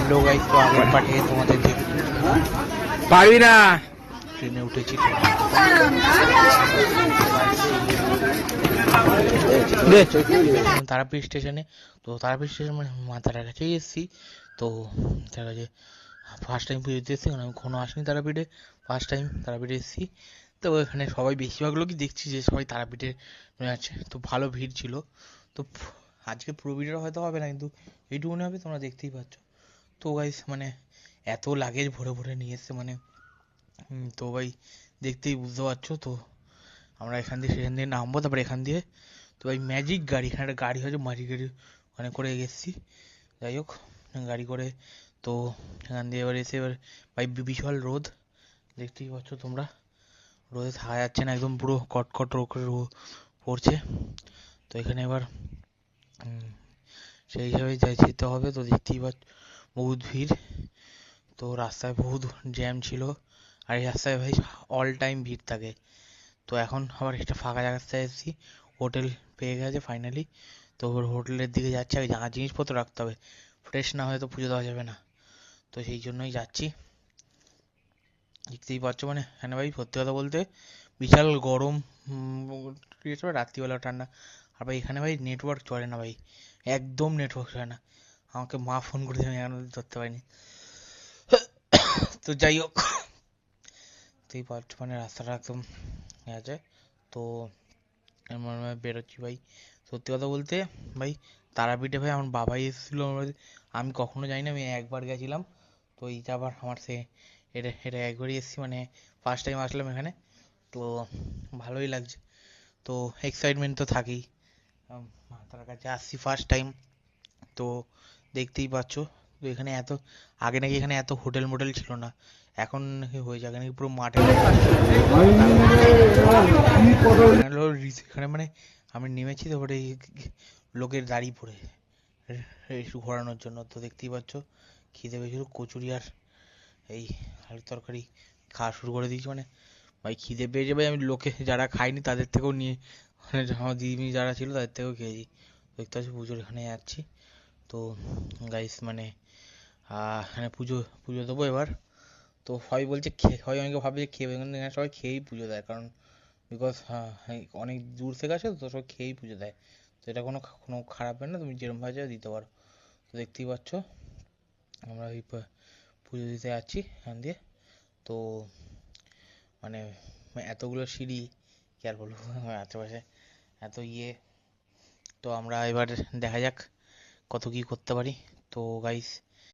Hello guys, তো আগের পাঠে তোমাদের পারবি না। ট্রেনে উঠেছি। তারাপীঠ স্টেশনে, তো তারাপীঠ স্টেশন মানে মা তারার কাছেই এসেছি। তো তার কাছে ফার্স্ট টাইম পুজো দিতে এসেছি, কারণ আমি কখনো আসিনি তারাপীঠে, ফার্স্ট টাইম তারাপীঠে এসেছি। তো এখানে সবাই বেশিরভাগ লোকই দেখছি যে সবাই তারাপীঠে আছে, তো ভালো ভিড় ছিল। তো আজকে পুরো ভিড়টা হয়তো হবে না, কিন্তু এইটুকুনি হবে, তোমরা দেখতেই পাচ্ছ। তো গাইস মানে এত লাগেজ ভরে ভরে নিয়ে এসছে, মানে তো ভাই দেখতেই বুঝতে পারছো। তো আমরা এখান দিয়ে সেখান দিয়ে নামবো, তারপরে এখান দিয়ে তো ভাই ম্যাজিক গাড়ি, এখানে একটা গাড়ি হয়েছে ম্যাজিক গাড়ি, ওখানে করে গেছি। যাই হোক, গাড়ি করে তো এখান দিয়ে এবার এসে এবার ভাই বিশাল রোদ, দেখতেই পাচ্ছ তোমরা, রোদে থাকা যাচ্ছে না, একদম পুরো কটকট রোদ করে পড়ছে। তো এখানে এবার সেই হিসাবে যেতে হবে। তো দেখতেই পাচ্ছ বহুত ভিড়, তো রাস্তায় বহুত জ্যাম ছিল, আর এই রাস্তায় ভাই অল টাইম ভিড় থাকে। তো এখন আবার একটা ফাঁকা জায়গায় এসেছি, হোটেল পেয়ে গেছে ফাইনালি। তো ওর হোটেলের দিকে যাচ্ছি, আগে যা জিনিসপত্র রাখতে হবে, ফ্রেশ না হলে তো পুজো দেওয়া যাবে না। তো সেই জন্যই যাচ্ছি। দেখতেই পাচ্ছ মানে এখানে ভাই সত্যি কথা বলতে বিশাল গরম, রাত্রিবেলা ঠান্ডা। আর ভাই এখানে ভাই নেটওয়ার্ক চলে না ভাই, একদম নেটওয়ার্ক চলে না। আমাকে মা ফোন করেছে, আমি এখন ধরতে পারিনি। তো যাই হোক, দেখতেই পাচ্ছ মানে রাস্তাটা একদম আছে। তো আমার বেরোচ্ছি ভাই। সত্যি কথা বলতে ভাই তারাপীঠে ভাই আমার বাবাই এসেছিল, আমি কখনো যাইনি, আমি একবার গেছিলাম। তো এইটা আবার আমার সে এটা এটা একবারই এসেছি, মানে ফার্স্ট টাইম আসলাম এখানে। তো ভালোই লাগছে, তো এক্সাইটমেন্ট তো থাকেই, তার কাছে আসছি ফার্স্ট টাইম। তো দেখতেই পাচ্ছ, তো এখানে এত আগে নাকি এখানে এত হোটেল মোটেল ছিল না, এখন নাকি হয়েছে, আগে নাকি পুরো মাঠে এখানে মানে আমি নেমেছি, তারপরে লোকের দাঁড়িয়ে পড়ে একটু ঘোরানোর জন্য। তো দেখতেই পাচ্ছ খিদে পেয়েছিল, কচুরি আর এই আলুর তরকারি খাওয়া শুরু করে দিয়েছি। মানে ভাই খিদে পেয়েছে ভাই, আমি লোকে যারা খায়নি তাদের থেকেও নিয়ে, মানে আমার দিদিমণি যারা ছিল তাদের থেকেও খেয়েছি। দেখতে পাচ্ছি পুজোর এখানে যাচ্ছি। তো গাইস মানে এখানে পুজো পুজো দেবো এবার। তো সবাই বলছে সবাই অনেকে ভাবে যে খেয়ে, কিন্তু এখানে সবাই খেয়েই পুজো দেয়, কারণ বিকজ অনেক দূর থেকে আসে, তো সবাই খেয়েই পুজো দেয়। তো এটা কোনো কোনো খারাপ হয় না, তুমি যেরকম ভাবে চাও দিতে পারো। তো দেখতেই পাচ্ছ আমরা ওই পুজো দিতে যাচ্ছি এখান দিয়ে। তো মানে এতগুলো সিঁড়ি কি আর বলবো, আশেপাশে এত তো আমরা এবার দেখা যাক কত কি করতে পারি। তো গাইস